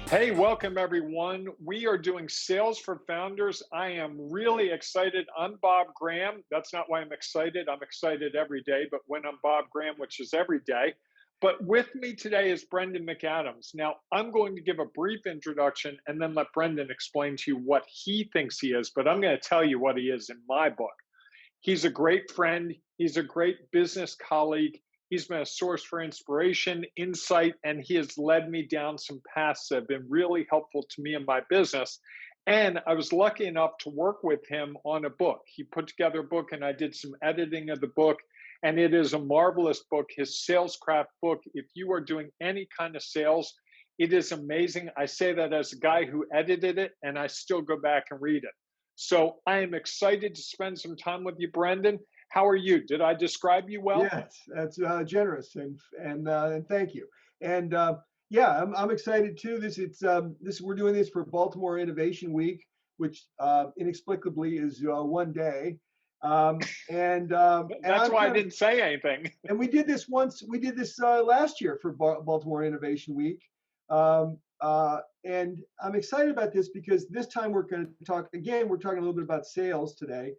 Hey, welcome everyone. We are doing Sales for Founders. I am really excited. I'm Bob Graham. That's not why I'm excited. I'm excited every day, but when I'm Bob Graham, which is every day. But with me today is Brendan McAdams. Now, I'm going to give a brief introduction and then let Brendan explain to you what he thinks he is, but I'm going to tell you what he is in my book. He's a great friend. He's a great business colleague. He's been a source for inspiration, insight, and he has led me down some paths that have been really helpful to me in my business. And I was lucky enough to work with him on a book. He put together a book, and I did some editing of the book. And it is a marvelous book, his Salescraft book. If you are doing any kind of sales, it is amazing. I say that as a guy who edited it, and I still go back and read it. So I am excited to spend some time with you, Brendan. How are you? Did I describe you well? Yes, that's generous and thank you. And yeah, I'm excited too. This we're doing this for Baltimore Innovation Week, which inexplicably is one day. And That's I'm why I kind of didn't say anything. and we did this once. We did this last year for Baltimore Innovation Week. And I'm excited about this because this time we're going to talk again. We're talking a little bit about sales today.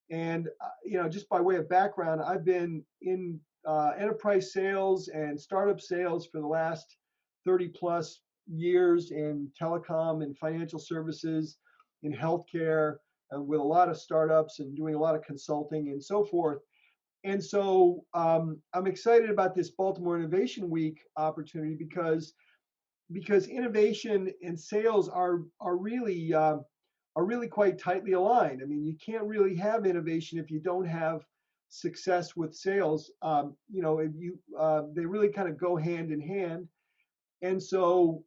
And just by way of background, I've been in enterprise sales and startup sales for the last 30 plus years in telecom and financial services, in healthcare, and with a lot of startups and doing a lot of consulting and so forth. And so I'm excited about this Baltimore Innovation Week opportunity because innovation and sales are really quite tightly aligned. I mean, you can't really have innovation if you don't have success with sales. If you they really kind of go hand in hand. And so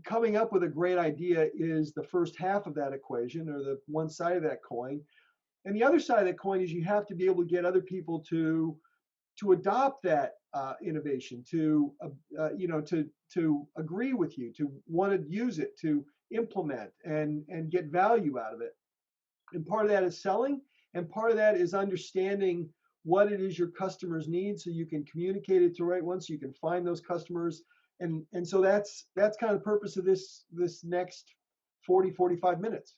coming up with a great idea is the first half of that equation, or the one side of that coin. And the other side of that coin is you have to be able to get other people to adopt that innovation, to agree with you, to want to use it, to implement and get value out of it. And part of that is selling, and part of that is understanding what it is your customers need, so you can communicate it to the right ones, so you can find those customers. And so that's kind of the purpose of this next 40-45 minutes.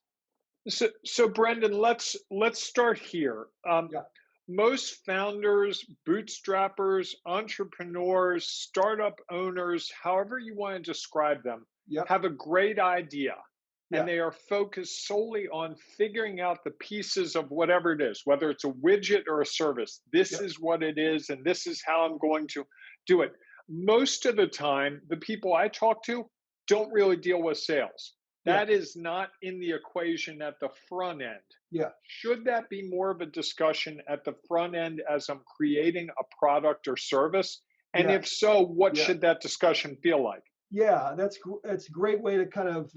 So Brendan, let's start here. Yeah, Most founders, bootstrappers, entrepreneurs, startup owners, however you want to describe them, yeah, have a great idea and yeah, they are focused solely on figuring out the pieces of whatever it is, whether it's a widget or a service. This yeah, is what it is, and this is how I'm going to do it. Most of the time, the people I talk to don't really deal with sales. yeah, That is not in the equation at the front end. yeah, Should that be more of a discussion at the front end as I'm creating a product or service? And yeah, if so, what yeah. should that discussion feel like? Yeah, that's a great way to kind of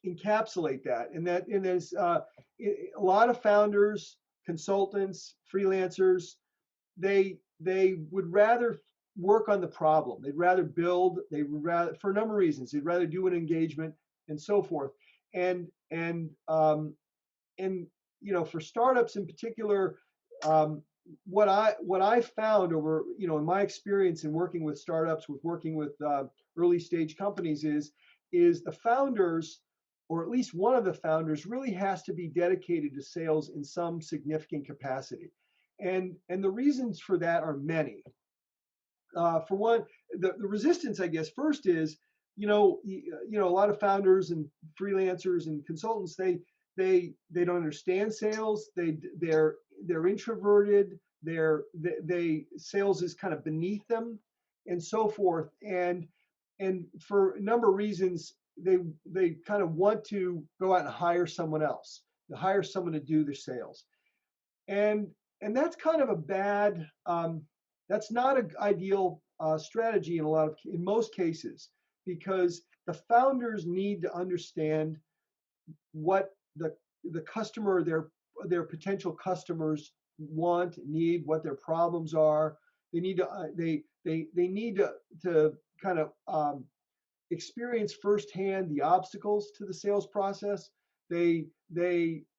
encapsulate that. And there's a lot of founders, consultants, freelancers. They would rather work on the problem. They'd rather build. They would rather, for a number of reasons. They'd rather do an engagement and so forth. And and um, and for startups in particular, um, what I found over in my experience in working with startups, with working with early stage companies, is the founders, or at least one of the founders, really has to be dedicated to sales in some significant capacity. And the reasons for that are many. For one, the resistance, I guess, first is, a lot of founders and freelancers and consultants, they don't understand sales. They're introverted. They sales is kind of beneath them, and so forth. And for a number of reasons, they kind of want to go out and hire someone else, to hire someone to do their sales. And and that's kind of a bad. That's not an ideal strategy in most cases, because the founders need to understand what the customer, their potential customers want, need, what their problems are. They need to they need to kind of experience firsthand the obstacles to the sales process. They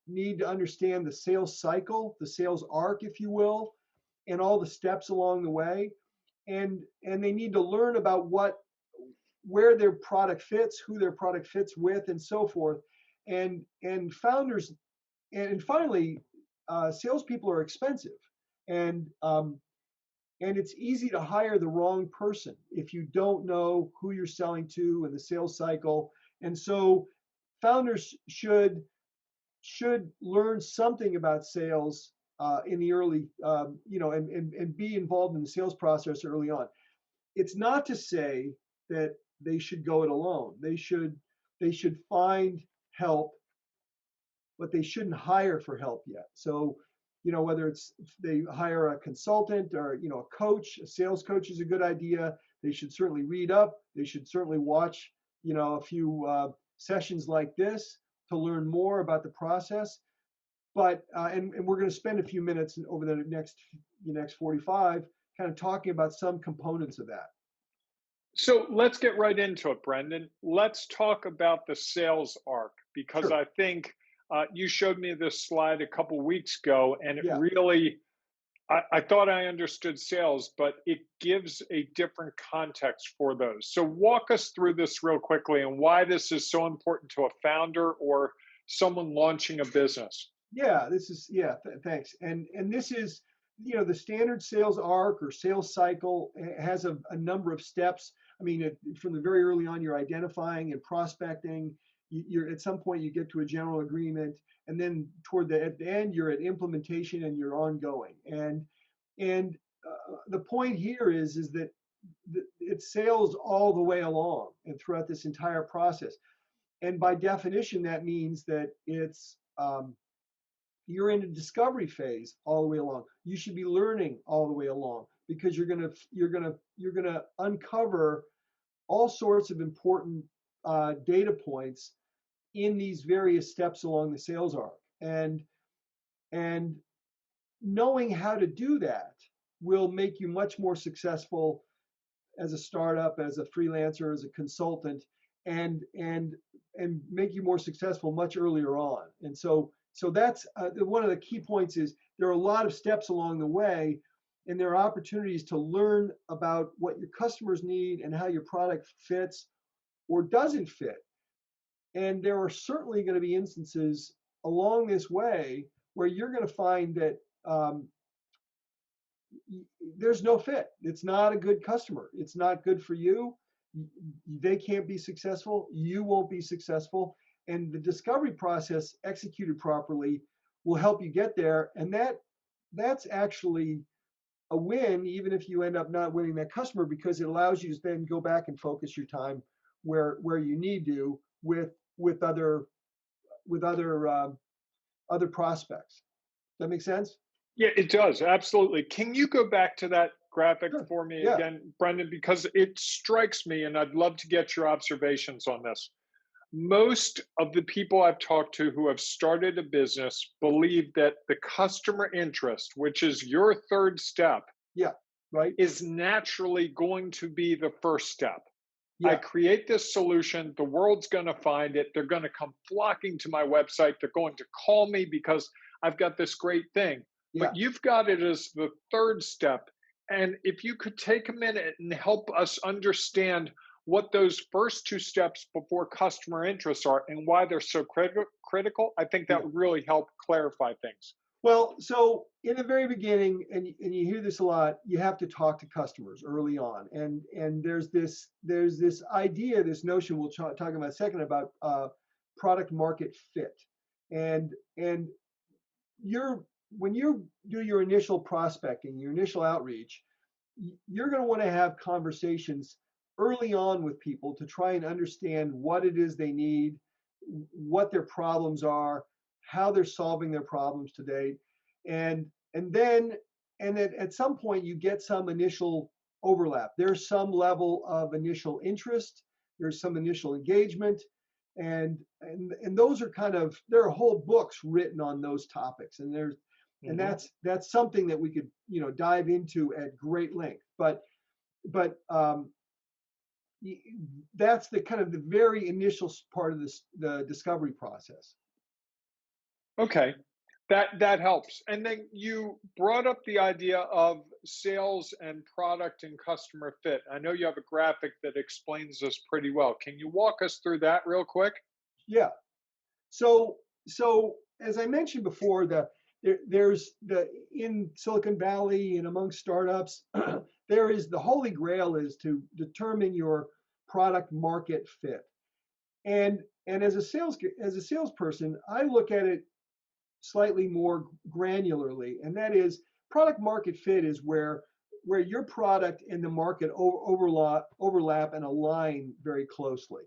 need to understand the sales cycle, the sales arc, if you will, and all the steps along the way. And they need to learn about where their product fits, who their product fits with, and so forth. And founders, and finally, salespeople are expensive, and and it's easy to hire the wrong person if you don't know who you're selling to and the sales cycle. And so founders should learn something about sales in the early, and be involved in the sales process early on. It's not to say that they should go it alone. They should find help, but they shouldn't hire for help yet. So, whether it's they hire a consultant or a coach, a sales coach is a good idea. They should certainly read up. They should certainly watch a few sessions like this to learn more about the process. But and we're going to spend a few minutes over the next 45 kind of talking about some components of that. So let's get right into it, Brendan. Let's talk about the sales arc because Sure. I think you showed me this slide a couple weeks ago, and it Yeah. really, I thought I understood sales, but it gives a different context for those. So walk us through this real quickly and why this is so important to a founder or someone launching a business. Yeah, this is thanks. And this is the standard sales arc or sales cycle has a number of steps. I mean, from the very early on, you're identifying and prospecting. You're at some point you get to a general agreement, and then at the end you're at implementation and you're ongoing. And the point here is that it's sales all the way along and throughout this entire process. And by definition, that means that it's you're in a discovery phase all the way along. You should be learning all the way along because you're gonna uncover all sorts of important data points in these various steps along the sales arc. And knowing how to do that will make you much more successful as a startup, as a freelancer, as a consultant, and make you more successful much earlier on. And so that's one of the key points is there are a lot of steps along the way, and there are opportunities to learn about what your customers need and how your product fits or doesn't fit. And there are certainly going to be instances along this way where you're going to find that there's no fit. It's not a good customer. It's not good for you. They can't be successful. You won't be successful. And the discovery process executed properly will help you get there. And that's actually a win, even if you end up not winning that customer, because it allows you to then go back and focus your time where you need to with other prospects. Does that make sense? Yeah, it does. Absolutely. Can you go back to that graphic Sure. for me Yeah. again, Brendan? Because it strikes me, and I'd love to get your observations on this. Most of the people I've talked to who have started a business believe that the customer interest, which is your third step, Yeah. Right. is naturally going to be the first step. I Yeah. create this solution, the world's going to find it. They're going to come flocking to my website. They're going to call me because I've got this great thing. Yeah. But you've got it as the third step. And if you could take a minute and help us understand what those first two steps before customer interests are and why they're so critical, I think that Yeah. would really help clarify things. Well, so in the very beginning, and you hear this a lot, you have to talk to customers early on, and there's this idea, this notion we'll talk about in a second about product market fit, and when you do your initial prospecting, your initial outreach, you're going to want to have conversations early on with people to try and understand what it is they need, what their problems are, how they're solving their problems today, and then at some point you get some initial overlap. There's some level of initial interest. There's some initial engagement, and those are kind of there are whole books written on those topics, and Mhm. that's something that we could dive into at great length. But that's the kind of the very initial part of the discovery process. Okay. That helps. And then you brought up the idea of sales and product and customer fit. I know you have a graphic that explains this pretty well. Can you walk us through that real quick? Yeah. So, so as I mentioned before, there's the in Silicon Valley and among startups, there is the holy grail is to determine your product market fit. And as a salesperson, I look at it slightly more granularly, and that is product market fit is where your product and the market overlap and align very closely.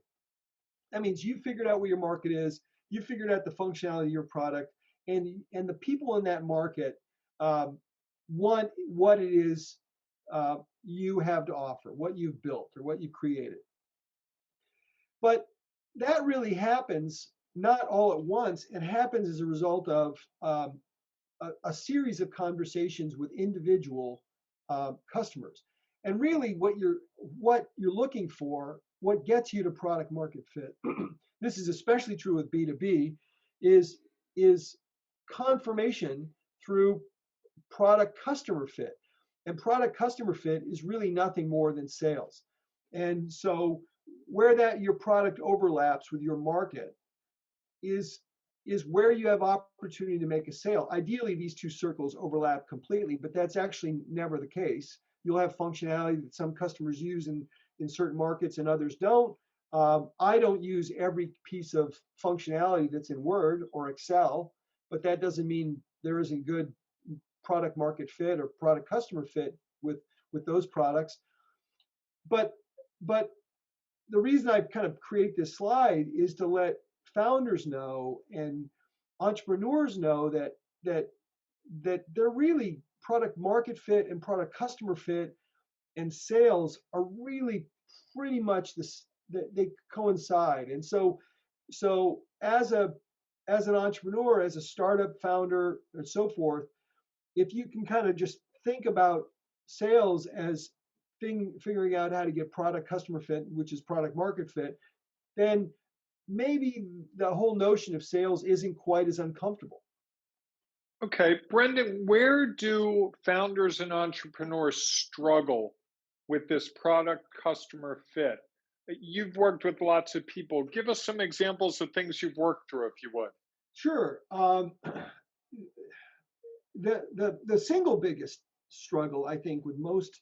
That means you figured out where your market is, you figured out the functionality of your product, and the people in that market want what it is you have to offer, what you've built or what you've created. But that really happens not all at once. It happens as a result of a series of conversations with individual customers. And really, what you're looking for, what gets you to product market fit, this is especially true with B2B, is is confirmation through product customer fit. And product customer fit is really nothing more than sales. And so where that your product overlaps with your market is is where you have opportunity to make a sale. Ideally, these two circles overlap completely, but that's actually never the case. You'll have functionality that some customers use in certain markets and others don't. I don't use every piece of functionality that's in Word or Excel, but that doesn't mean there isn't good product market fit or product customer fit with those products. But but the reason I kind of create this slide is to let founders know and entrepreneurs know that they're really product market fit and product customer fit and sales are really pretty much this, they coincide. And so as an entrepreneur, as a startup founder and so forth, if you can kind of just think about sales as figuring out how to get product customer fit, which is product market fit, then maybe the whole notion of sales isn't quite as uncomfortable. Okay, Brendan, where do founders and entrepreneurs struggle with this product customer fit? You've worked with lots of people. Give us some examples of things you've worked through, if you would. Sure. The single biggest struggle I think with most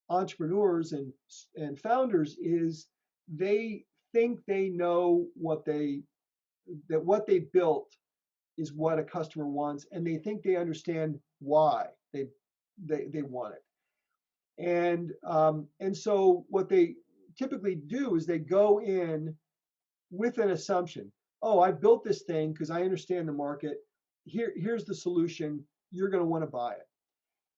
entrepreneurs and founders is they think they know what they built is what a customer wants, and they think they understand why they want it. And so what they typically do is they go in with an assumption. Oh, I built this thing because I understand the market. Here's the solution. You're going to want to buy it.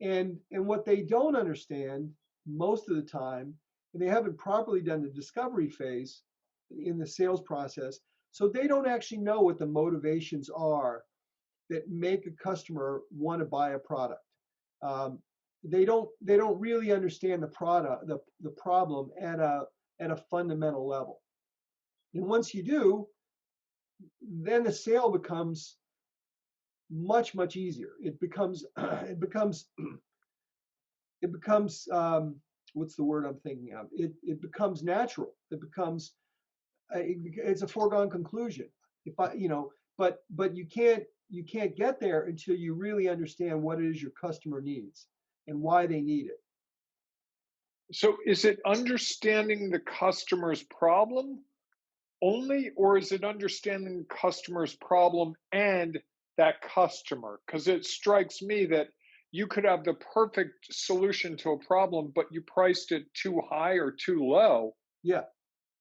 And what they don't understand most of the time, and they haven't properly done the discovery phase in the sales process, so they don't actually know what the motivations are that make a customer want to buy a product. They don't really understand the problem at a fundamental level. And once you do, then the sale becomes much easier. It becomes what's the word I'm thinking of? It becomes natural. It's a foregone conclusion. If I, but you can't get there until you really understand what it is your customer needs and why they need it. So, is it understanding the customer's problem only, or is it understanding the customer's problem and that customer? Because it strikes me that you could have the perfect solution to a problem, but you priced it too high or too low, Yeah,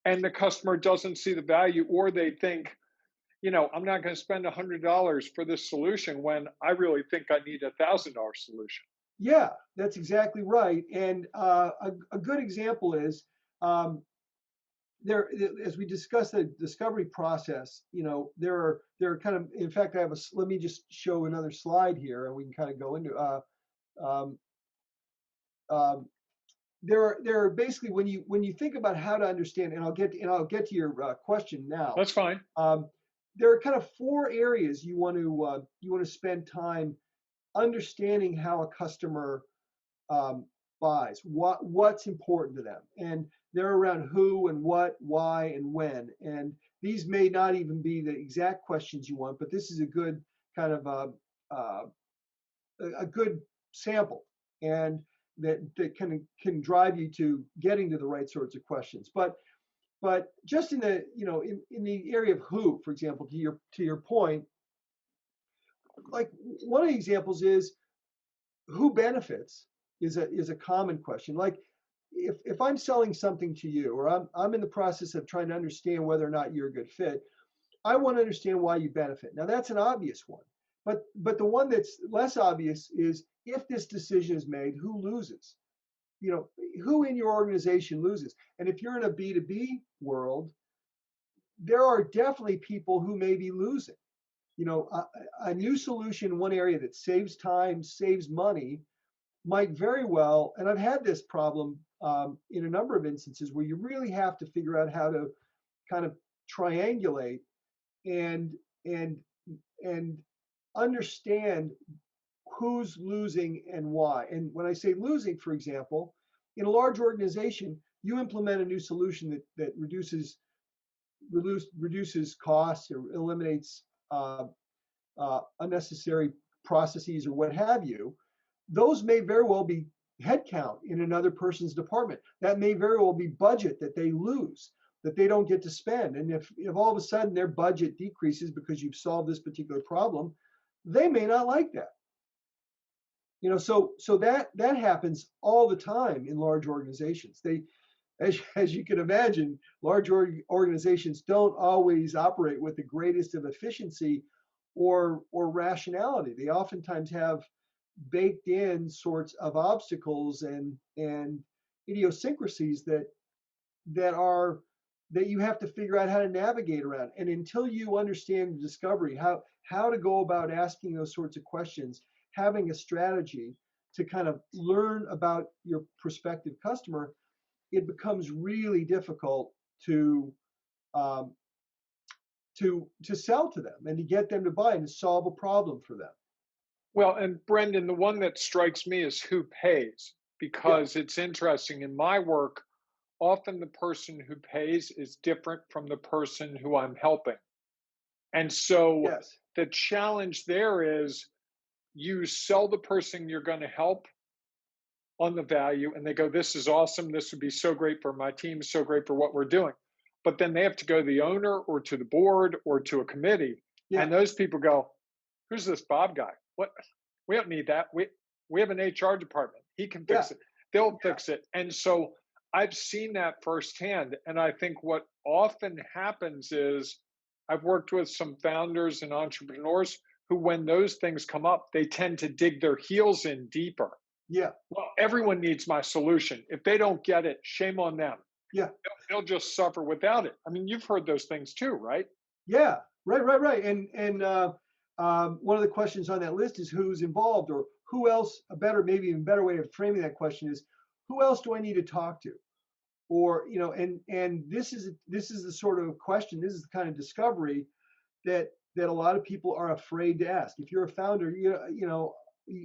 and the customer doesn't see the value, or they think, I'm not going to spend $100 for this solution when I really think I need $1,000 solution. yeah, that's exactly right. And a good example is um, there, as we discussed the discovery process. There are kind of, in fact, let me just show another slide here, and we can kind of go into. Um, um, there are basically when you think about how to understand, and I'll get to your question now. That's fine. Um, there are kind of four areas you want to spend time understanding how a customer um, buys, what's important to them, and they're around who and what, why, and when. And these may not even be the exact questions you want, but this is a good kind of uh, a good sample, and that can drive you to getting to the right sorts of questions. But just in the in the area of who, for example, to your point, like one of the examples is who benefits is a common question. Like if I'm selling something to you, or I'm in the process of trying to understand whether or not you're a good fit, I want to understand why you benefit. Now that's an obvious one, but the one that's less obvious is if this decision is made, who loses? You know, who in your organization loses? And if you're in a B2B world, there are definitely people who may be losing. You know, a new solution in one area that saves time, saves money, might very well, and I've had this problem in a number of instances where you really have to figure out how to kind of triangulate and and and understand who's losing and why. And when I say losing, for example, in a large organization, you implement a new solution that reduces costs or eliminates unnecessary processes or what have you. Those may very well be headcount in another person's department. That may very well be budget that they lose, that they don't get to spend. And if all of a sudden their budget decreases because you've solved this particular problem, they may not like that. You know, so that happens all the time in large organizations. They, as you can imagine, large organizations don't always operate with the greatest of efficiency or rationality. They oftentimes have baked in sorts of obstacles and idiosyncrasies that are that you have to figure out how to navigate around. And until you understand the discovery, how to go about asking those sorts of questions, having a strategy to kind of learn about your prospective customer, it becomes really difficult to um, to sell to them and to get them to buy and to solve a problem for them. Well, and Brendan, the one that strikes me is who pays, Yeah. because it's interesting in my work, often the person who pays is different from the person who I'm helping. And so Yes. the challenge there is you sell the person you're going to help on the value, and they go, "This is awesome. This would be so great for my team, so great for what we're doing." But then they have to go to the owner or to the board or to a committee. Yeah. And those people go, "Who's this Bob guy? What? We don't need that. We have an HR department. He can Yeah. fix it. They'll Yeah. fix it." And so I've seen that firsthand. And I think what often happens is I've worked with some founders and entrepreneurs who, when those things come up, they tend to dig their heels in deeper. Yeah. Well, everyone needs my solution. If they don't get it, shame on them. Yeah. They'll just suffer without it. I mean, you've heard those things too, right? Yeah, right. And one of the questions on that list is who's involved, or who else. A better, maybe even better way of framing that question is, who else do I need to talk to? Or and this is the sort of question. This is the kind of discovery that a lot of people are afraid to ask. If you're a founder,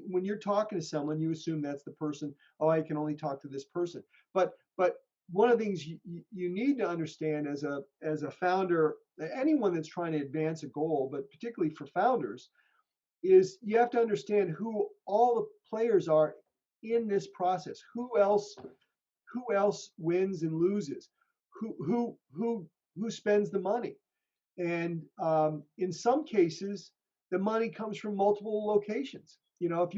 when you're talking to someone, you assume that's the person. Oh, I can only talk to this person. But one of the things you need to understand as a founder, anyone that's trying to advance a goal, but particularly for founders, is you have to understand who all the players are in this process. Who else wins and loses? Who spends the money? And in some cases, the money comes from multiple locations. You know, if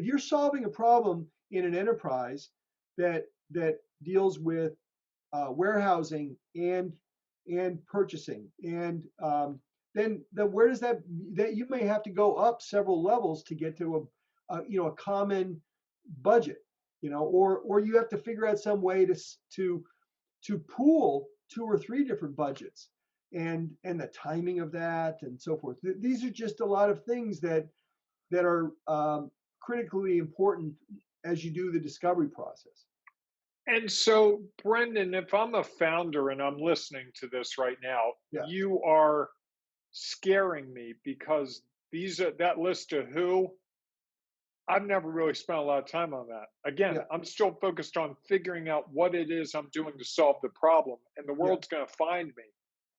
you're solving a problem in an enterprise that deals with warehousing and purchasing, and then where does that you may have to go up several levels to get to a common budget, or you have to figure out some way to pool two or three different budgets, and the timing of that and so forth. These are just a lot of things that are critically important as you do the discovery process. And so, Brendan, if I'm a founder and I'm listening to this right now, Yeah. you are scaring me because these are that list of who I've never really spent a lot of time on that. Again, Yeah, I'm still focused on figuring out what it is I'm doing to solve the problem, and the yeah, world's going to find me.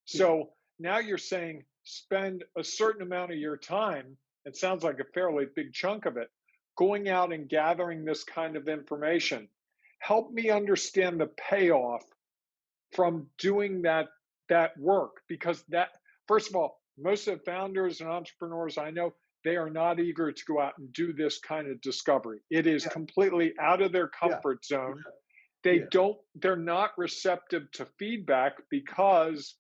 yeah, So now you're saying spend a certain amount of your time, it sounds like a fairly big chunk of it, going out and gathering this kind of information. Help me understand the payoff from doing that work, because that, first of all, most of the founders and entrepreneurs I know, they are not eager to go out and do this kind of discovery. It is yeah, completely out of their yeah, comfort zone. yeah, They're not receptive to feedback because,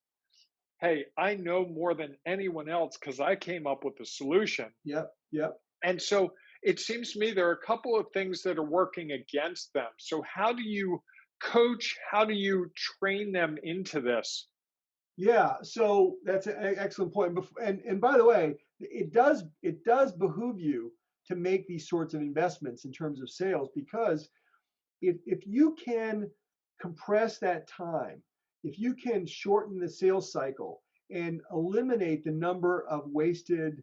hey, I know more than anyone else because I came up with the solution. yeah, yeah. And so it seems to me there are a couple of things that are working against them. So how do you coach? How do you train them into this? Yeah, so that's an excellent point. And by the way, it does behoove you to make these sorts of investments in terms of sales, because if you can compress that time, if you can shorten the sales cycle and eliminate the number of wasted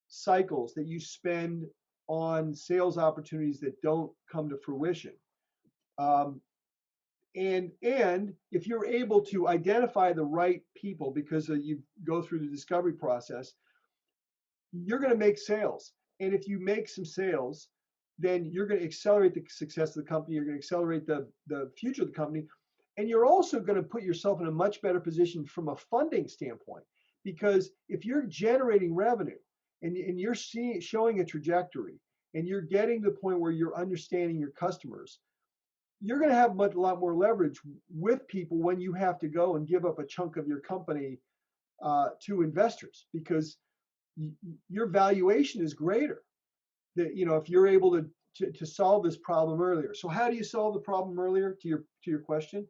cycles that you spend on sales opportunities that don't come to fruition, um, and if you're able to identify the right people because you go through the discovery process, you're going to make sales. And if you make some sales, then you're going to accelerate the success of the company. You're going to accelerate the future of the company. And you're also going to put yourself in a much better position from a funding standpoint. Because if you're generating revenue and you're showing a trajectory and you're getting to the point where you're understanding your customers, you're going to have a lot more leverage with people when you have to go and give up a chunk of your company to investors, because your valuation is greater. That, if you're able to solve this problem earlier. So how do you solve the problem earlier? To your question,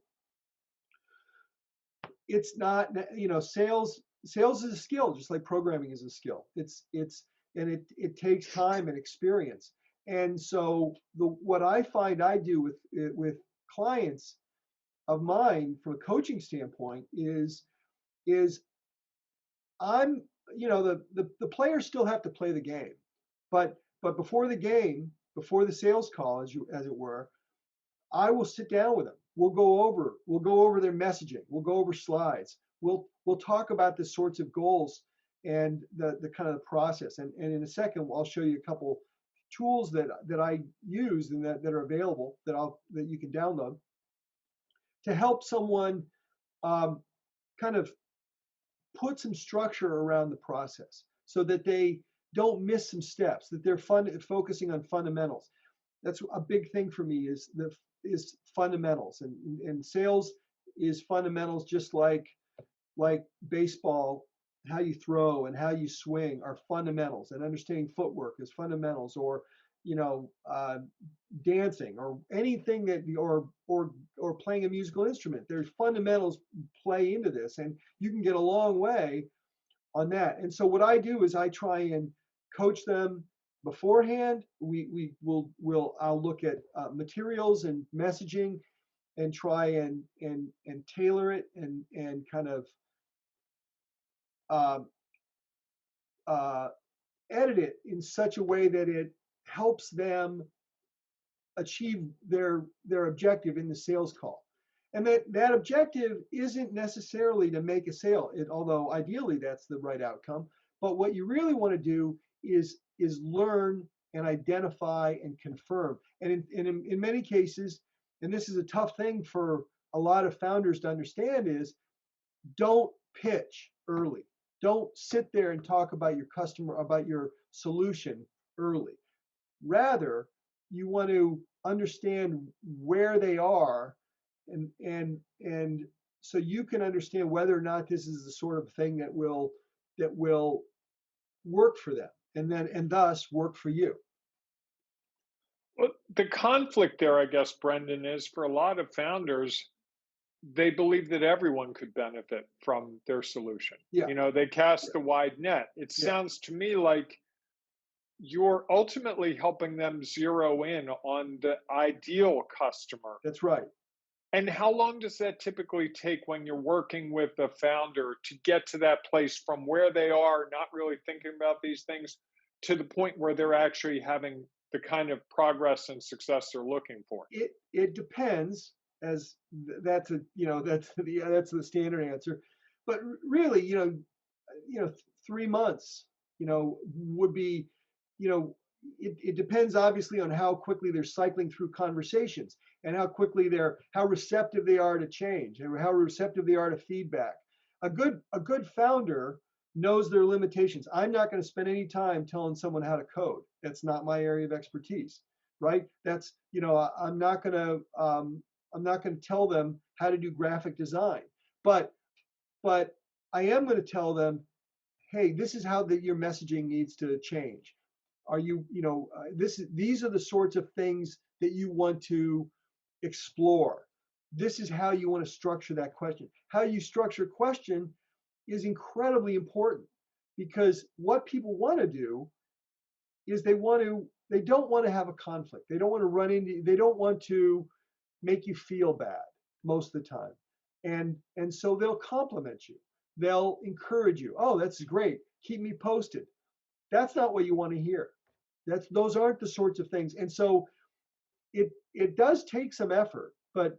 it's not, sales is a skill, just like programming is a skill. And it takes time and experience. And so what I find I do with clients of mine from a coaching standpoint is I'm, the players still have to play the game, but before the game, before the sales call, as it were, I will sit down with them. We'll go over their messaging. We'll go over slides. We'll talk about the sorts of goals and the kind of the process. And in a second, I'll show you a couple tools that I use and that are available that you can download to help someone um, kind of put some structure around the process so that they don't miss some steps, that they're focusing on fundamentals. That's a big thing for me is fundamentals, and sales is fundamentals, just like baseball. How you throw and how you swing are fundamentals, and understanding footwork is fundamentals, or you know uh, dancing, or anything or playing a musical instrument. There's fundamentals play into this, and you can get a long way on that. And so what I do is I try and coach them beforehand. I'll look at materials and messaging and try and tailor it and kind of uh, uh, edit it in such a way that it helps them achieve their objective in the sales call. And that objective isn't necessarily to make a sale, although ideally that's the right outcome. But what you really want to do is learn and identify and confirm. And in many cases, and this is a tough thing for a lot of founders to understand, is don't pitch early. Don't sit there and talk about your customer, about your solution early. Rather, you want to understand where they are, and so you can understand whether or not this is the sort of thing that will work for them, and thus work for you. Well, the conflict there, I guess, Brendan, is for a lot of founders, they believe that everyone could benefit from their solution. Yeah, You know, they cast the wide net. It yeah, sounds to me like you're ultimately helping them zero in on the ideal customer. that's right. And how long does that typically take when you're working with a founder to get to that place from where they are, not really thinking about these things, to the point where they're actually having the kind of progress and success they're looking for? It depends, as that's a that's the standard answer, but really, 3 months, would be, you know, it depends obviously on how quickly they're cycling through conversations and how receptive they are to change and how receptive they are to feedback. A good founder knows their limitations. I'm not going to spend any time telling someone how to code. That's not my area of expertise, right? That's, I'm not going to tell them how to do graphic design, but but I am going to tell them, hey, this is how your messaging needs to change. Are you, these are the sorts of things that you want to explore. This is how you want to structure that question. How you structure question is incredibly important, because what people want to do is they don't want to have a conflict. They don't want to make you feel bad most of the time. And so they'll compliment you. They'll encourage you. Oh, that's great. Keep me posted. That's not what you want to hear. Those aren't the sorts of things. And so it does take some effort, but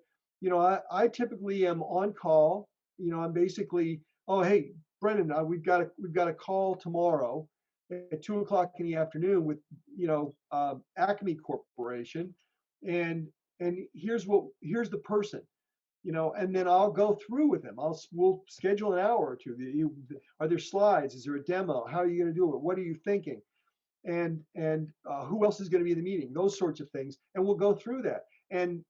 I typically am on call. I'm basically, oh, hey, Brendan, we've got a call tomorrow at 2 o'clock in the afternoon with Acme Corporation, and here's the person, and then I'll go through with them. We'll schedule an hour or two. Are there slides? Is there a demo? How are you going to do it? What are you thinking? And who else is going to be in the meeting? Those sorts of things, and we'll go through that. And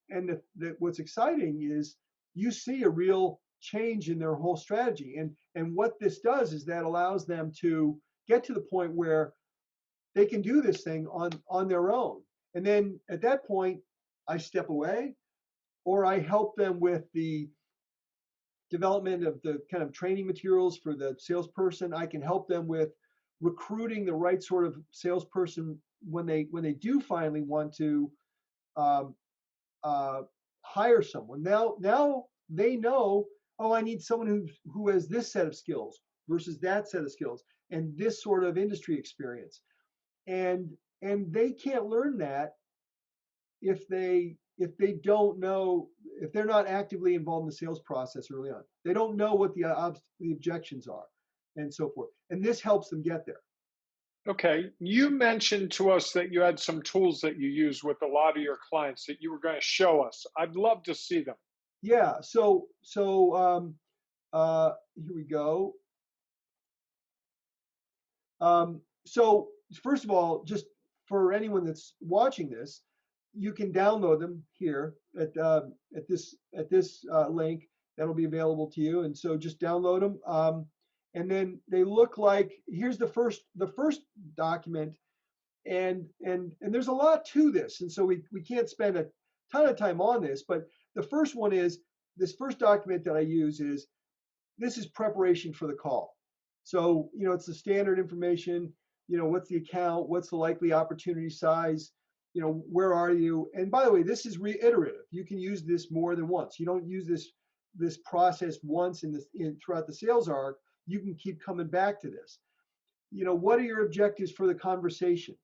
what's exciting is you see a real change in their whole strategy. And what this does is that allows them to get to the point where they can do this thing on their own. And then at that point, I step away, or I help them with the development of the kind of training materials for the salesperson. I can help them with recruiting the right sort of salesperson when they do finally want to um, hire someone. Now they know, oh, I need someone who has this set of skills versus that set of skills and this sort of industry experience. And they can't learn that if they don't know, if they're not actively involved in the sales process early on. They don't know what the objections are and so forth. And this helps them get there. Okay. You mentioned to us that you had some tools that you use with a lot of your clients that you were going to show us. I'd love to see them. Yeah. Here we go. So first of all, just for anyone that's watching this, you can download them here at this link that'll be available to you. And so just download them. And then they look like, here's the first document, and there's a lot to this, and so we can't spend a ton of time on this. But the first one is, this first document that I use is, this is preparation for the call. So it's the standard information. What's the account? What's the likely opportunity size? Where are you? And by the way, this is reiterative. You can use this more than once. You don't use this process once throughout the sales arc. You can keep coming back to this. What are your objectives for the conversation?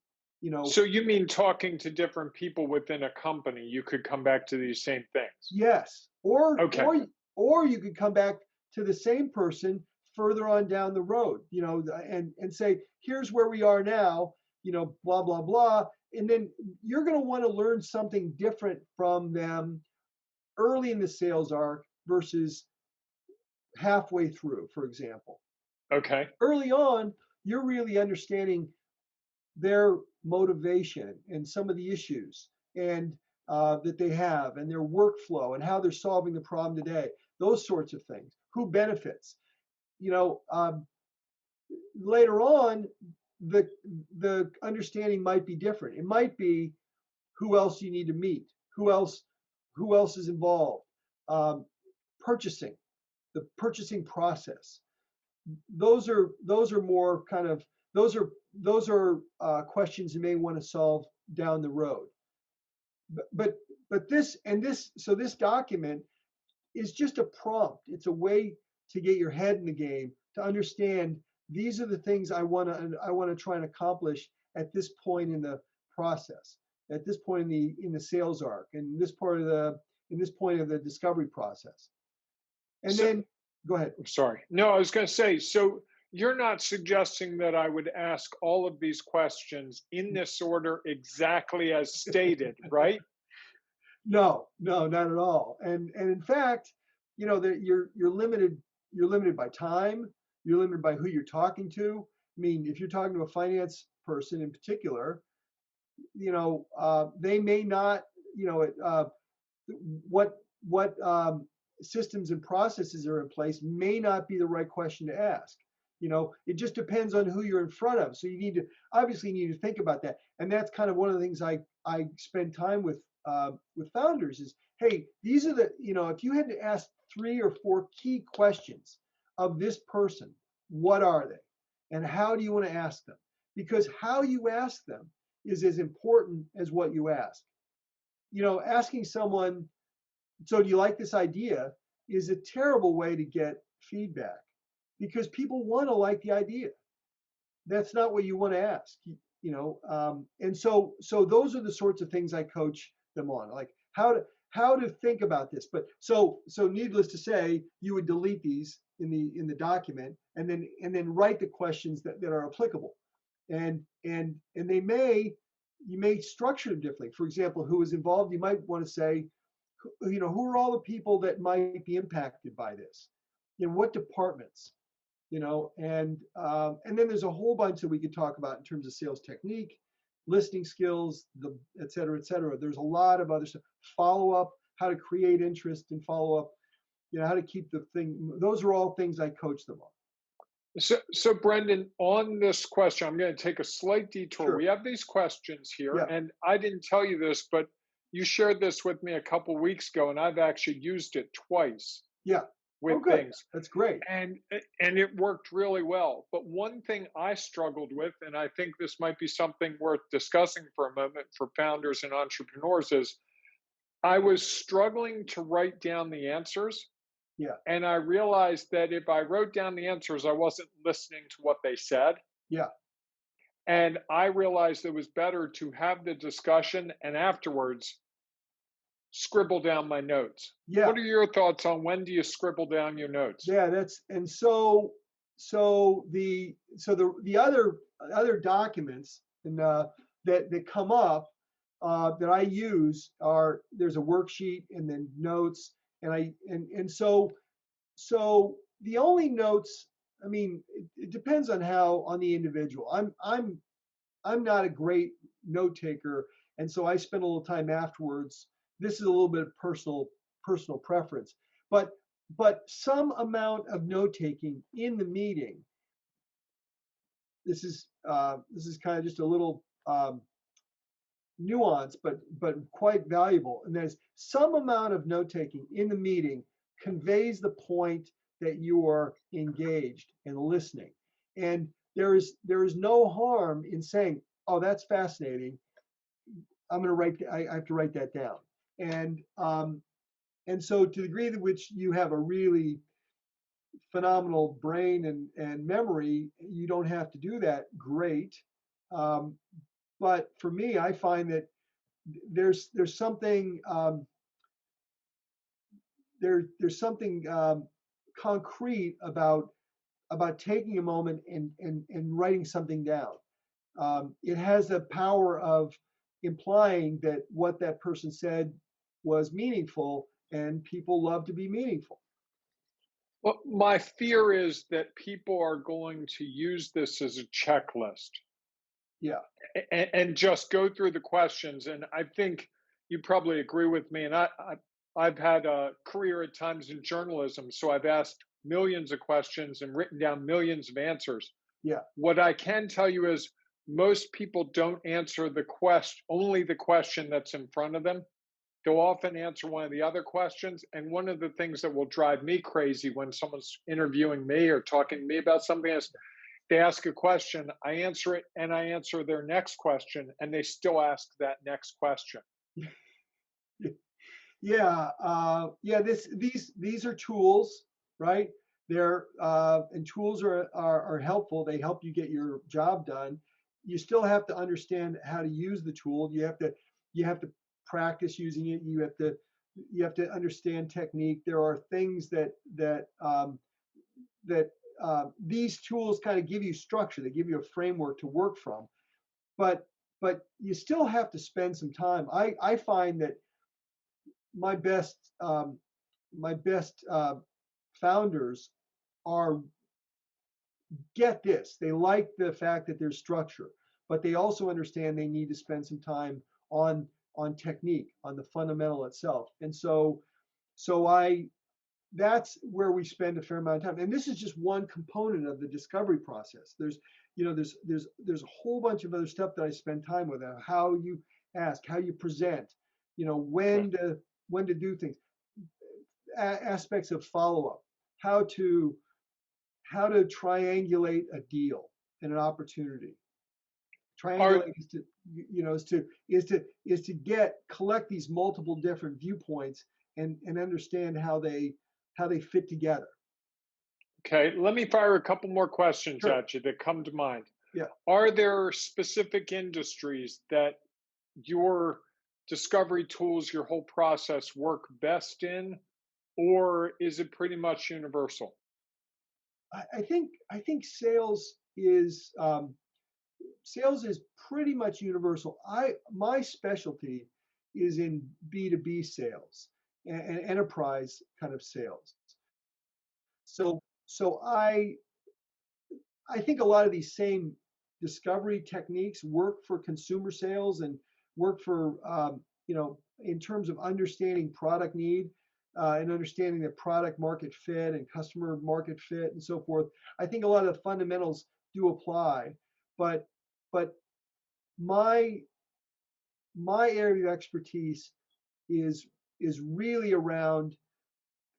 So you mean talking to different people within a company, you could come back to these same things? Yes. Or Okay. or you could come back to the same person further on down the road, and say, here's where we are now, blah, blah, blah. And then you're going to want to learn something different from them early in the sales arc versus halfway through, for example. Okay. Early on, you're really understanding their motivation and some of the issues and that they have, and their workflow and how they're solving the problem today. Those sorts of things. Who benefits? Later on, the understanding might be different. It might be who else you need to meet, who else is involved, purchasing, the purchasing process. Those are more kind of, those are questions you may want to solve down the road. But but this document is just a prompt. It's a way to get your head in the game, to understand these are the things I want to try and accomplish at this point in the process, at this point in the sales arc, and this point of the discovery process. And So, then go ahead. I'm sorry. No, I was going to say, so you're not suggesting that I would ask all of these questions in this order exactly as stated, right? No, no, not at all. And in fact, that you're limited by time. You're limited by who you're talking to. I mean, if you're talking to a finance person in particular, they may not, what systems and processes are in place may not be the right question to ask. It just depends on who you're in front of. So obviously you need to think about that. And that's kind of one of the things I spend time with founders is, hey, these are if you had to ask 3 or 4 key questions of this person, what are they? And how do you want to ask them? Because how you ask them is as important as what you ask. Asking someone, so do you like this idea, is a terrible way to get feedback because people want to like the idea. That's not what you want to ask, and so those are the sorts of things I coach them on, like how to think about this. But so needless to say, you would delete these in the document and then write the questions that are applicable, and you may structure them differently. For example, who is involved? You might want to say, who are all the people that might be impacted by this? What departments? And then there's a whole bunch that we could talk about in terms of sales technique, listening skills, et cetera, et cetera. There's a lot of other stuff. Follow up, how to create interest and follow up, how to keep the thing. Those are all things I coach them on. So Brendan, on this question, I'm going to take a slight detour. Sure. We have these questions here, Yeah. and I didn't tell you this, but you shared this with me a couple weeks ago, and I've actually used it twice. Yeah. With good. things. That's great. And it worked really well. But one thing I struggled with, and I think this might be something worth discussing for a moment for founders and entrepreneurs, is I was struggling to write down the answers. Yeah. And I realized that if I wrote down the answers, I wasn't listening to what they said. Yeah. And I realized it was better to have the discussion and afterwards scribble down my notes. Yeah. What are your thoughts on when do you scribble down your notes? Yeah, so the other documents and that come up that I use there's a worksheet and then notes, and so the only notes, I mean, it depends on the individual. I'm not a great note taker, and so I spend a little time afterwards. This is a little bit of personal preference, but some amount of note taking in the meeting. This is kind of just a little nuance, but quite valuable. And there's some amount of note taking in the meeting conveys the point that you are engaged and listening. And there is no harm in saying, "Oh, that's fascinating. I'm going to I have to write that down." And so to the degree to which you have a really phenomenal brain and memory, you don't have to do that. Great. But for me, I find that there's something there's something concrete about taking a moment and writing something down. It has the power of implying that what that person said was meaningful, and people love to be meaningful. Well, my fear is that people are going to use this as a checklist. Yeah. And just go through the questions. And I think you probably agree with me. And I've had a career at times in journalism, so I've asked millions of questions and written down millions of answers. Yeah. What I can tell you is most people don't answer only the question that's in front of them. They'll often answer one of the other questions. And one of the things that will drive me crazy when someone's interviewing me or talking to me about something is they ask a question, I answer it, and I answer their next question, and they still ask that next question. Yeah, yeah. These are tools, right? They're and tools are helpful. They help you get your job done. You still have to understand how to use the tool. You have to practice using it. You have to understand technique. There are things that these tools kind of give you structure. They give you a framework to work from. But you still have to spend some time. I find that my best my best founders are, get this, they like the fact that there's structure, but they also understand they need to spend some time on technique, on the fundamental itself. And so I that's where we spend a fair amount of time. And this is just one component of the discovery process. There's a whole bunch of other stuff that I spend time with. How you ask, how you present, Okay. when to do things, aspects of follow up, how to triangulate a deal and an opportunity. Are Triangulate is to you know is to collect these multiple different viewpoints and understand how they fit together. okay. Let me fire a couple more questions Sure. at you that come to mind. Yeah. Are there specific industries that your discovery tools, your whole process work best in, or is it pretty much universal? I think sales is pretty much universal. My specialty is in B2B sales and enterprise kind of sales. So I think a lot of these same discovery techniques work for consumer sales and work for in terms of understanding product need and understanding the product market fit and customer market fit and so forth. I think a lot of the fundamentals do apply, but but my my area of expertise is really around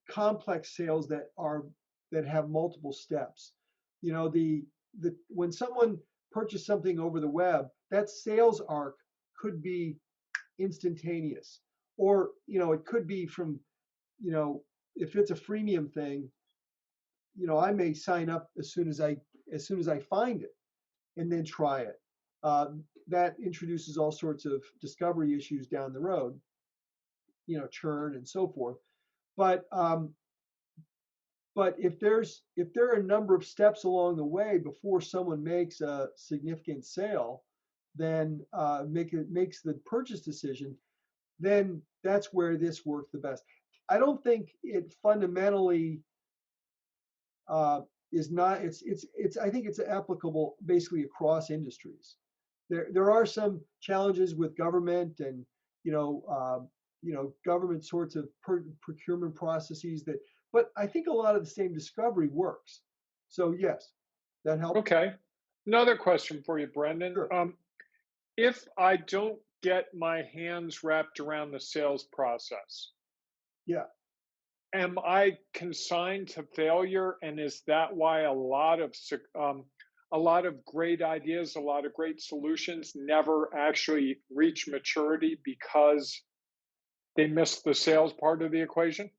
complex sales that have multiple steps. The when someone purchased something over the web, that sales arc could be instantaneous, or it could be from you know if it's a freemium thing, I may sign up as soon as I find it and then try it. That introduces all sorts of discovery issues down the road, churn and so forth. But if there are a number of steps along the way before someone makes a significant sale, then makes the purchase decision, then that's where this works the best. I don't think it fundamentally is not. It's. I think it's applicable basically across industries. There are some challenges with government and government sorts of procurement processes but I think a lot of the same discovery works. So yes, that help. Okay. Another question for you, Brendan. Sure. If I don't get my hands wrapped around the sales process, Yeah. am I consigned to failure? And is that why a lot of great ideas, a lot of great solutions never actually reach maturity because they miss the sales part of the equation?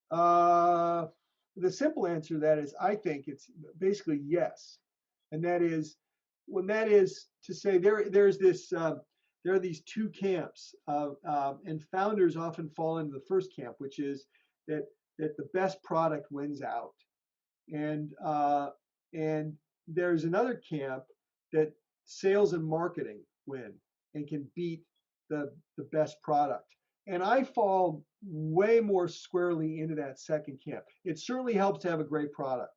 Uh, the simple answer to that is I think it's basically yes, and that is to say there are these two camps, and founders often fall into the first camp, which is that the best product wins out, and and there's another camp that sales and marketing win and can beat the best product. And I fall way more squarely into that second camp. It certainly helps to have a great product.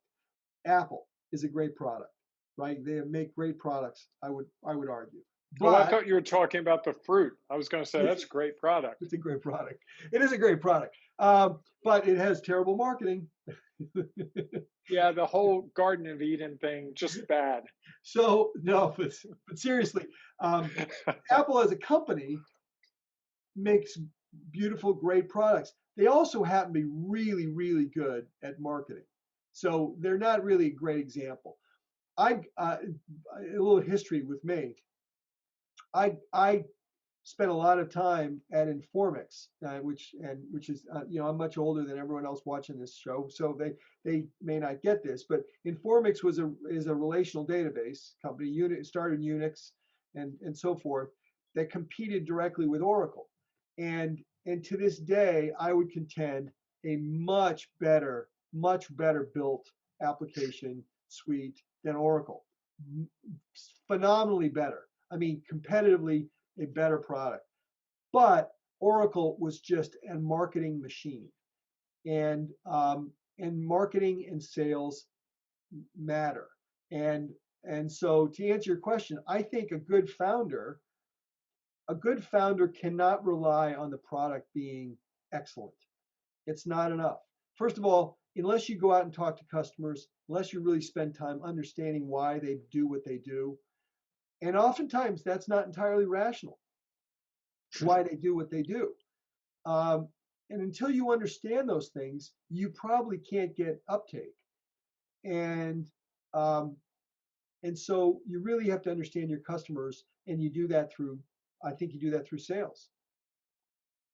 Apple is a great product, right? They make great products, I would argue. Oh, I But thought you were talking about the fruit. I was going to say that's a great product. it's a great product. It is a great product. But it has terrible marketing. Yeah, the whole Garden of Eden thing, just bad. So no, but seriously, Apple as a company makes beautiful, great products. They also happen to be really, really good at marketing. So they're not really a great example. A little history with me. I spent a lot of time at Informix, which is I'm much older than everyone else watching this show, so they may not get this, but Informix is a relational database company. Started Unix and so forth, that competed directly with Oracle, and to this day I would contend a much better built application suite than Oracle. Phenomenally better. I mean, competitively a better product. But Oracle was just a marketing machine, and marketing and sales matter. And so to answer your question, I think a good founder cannot rely on the product being excellent. It's not enough. First of all, unless you go out and talk to customers, unless you really spend time understanding why they do what they do, and oftentimes that's not entirely rational, why they do what they do. And until you understand those things, you probably can't get uptake. And um, and so you really have to understand your customers, and you do that through, I think you do that through sales.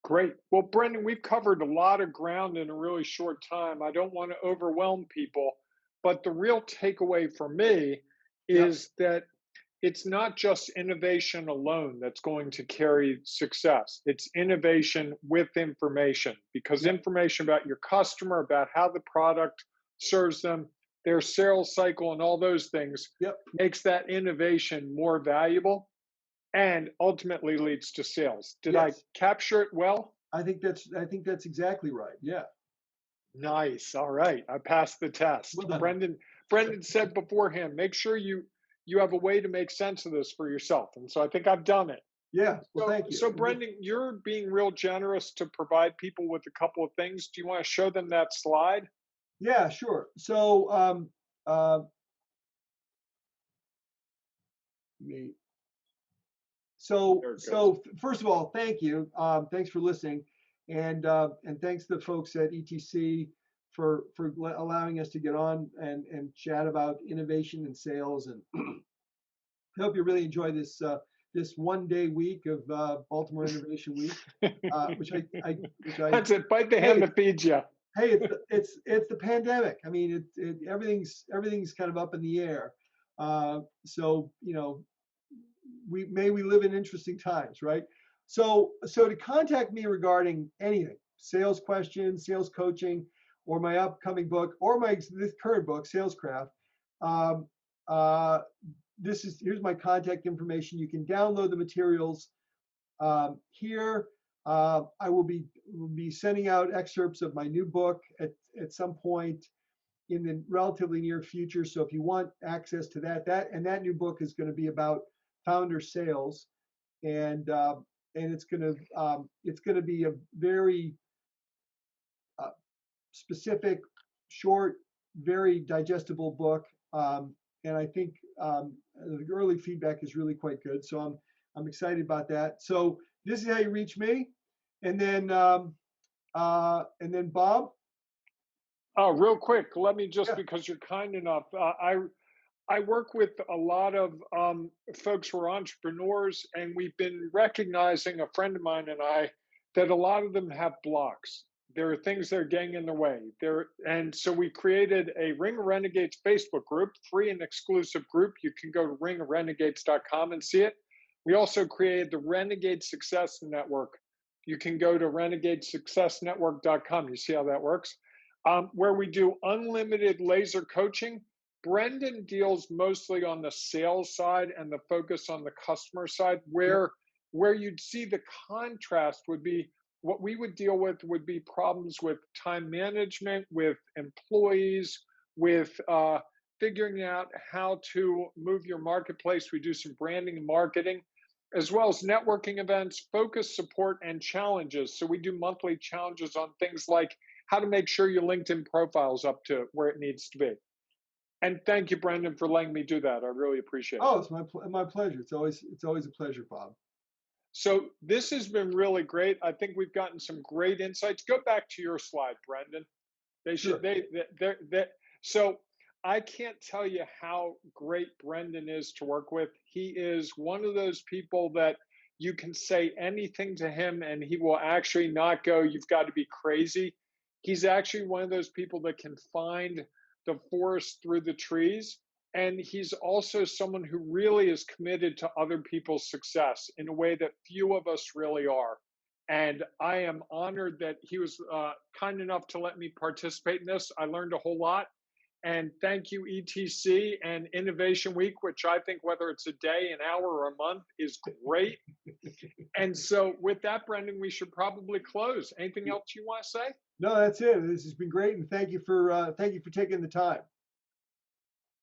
Great. Well, Brendan, we've covered a lot of ground in a really short time. I don't want to overwhelm people, but the real takeaway for me Yep. is that it's not just innovation alone that's going to carry success. It's innovation with information, because Yep. information about your customer, about how the product serves them, their sales cycle, and all those things Yep. makes that innovation more valuable and ultimately leads to sales. Did I Yes. capture it well? I think that's exactly right. Yeah. Nice. All right. I passed the test. Well done. Brendan said beforehand, make sure you have a way to make sense of this for yourself. And so I think I've done it. Yeah. Well, So thank you. so Brendan, you're being real generous to provide people with a couple of things. Do you want to show them that slide? Yeah, sure. So uh, me. There it goes. So first of all, thank you. Thanks for listening, and thanks to the folks at ETC for allowing us to get on and chat about innovation and sales. And I hope you really enjoy this 1 day week of Baltimore Innovation Week, which I That's it. Bite the hand hey that feeds you. hey it's the pandemic. I mean, everything's kind of up in the air. So we live in interesting times, right? So to contact me regarding anything, sales questions, sales coaching, or my upcoming book, or this current book, Salescraft, um, uh, here's my contact information. You can download the materials here. I will be sending out excerpts of my new book at some point in the relatively near future. So if you want access to that new book is going to be about founder sales, and it's going to be a very uh, specific, short, very digestible book. And I think the early feedback is really quite good. So I'm excited about that. So this is how you reach me, and then Bob. Oh, real quick, let me just, Yeah. because you're kind enough, I work with a lot of folks who are entrepreneurs, and we've been recognizing, a friend of mine and I, that a lot of them have blocks. There are things that are getting in the way. And so we created a Ring of Renegades Facebook group, free and exclusive group. You can go to ringofrenegades.com and see it. We also created the Renegade Success Network. You can go to renegadesuccessnetwork.com. You see how that works? Where we do unlimited laser coaching. Brendan deals mostly on the sales side and the focus on the customer side, Yep. where you'd see the contrast would be what we would deal with would be problems with time management, with employees, with figuring out how to move your marketplace. We do some branding and marketing, as well as networking events, focus, support, and challenges. So we do monthly challenges on things like how to make sure your LinkedIn profile is up to where it needs to be. And thank you, Brendan, for letting me do that. I really appreciate it. Oh, it's my pleasure. It's always a pleasure, Bob. So this has been really great. I think we've gotten some great insights. Go back to your slide, Brendan. They should Sure. they so I can't tell you how great Brendan is to work with. He is one of those people that you can say anything to him and he will actually not go, "You've got to be crazy." He's actually one of those people that can find the forest through the trees. And he's also someone who really is committed to other people's success in a way that few of us really are. And I am honored that he was kind enough to let me participate in this. I learned a whole lot. And thank you, ETC and Innovation Week, which I think, whether it's a day, an hour, or a month, is great. And so, with that, Brendan, we should probably close. Anything else you want to say? No, that's it. This has been great, and thank you for taking the time.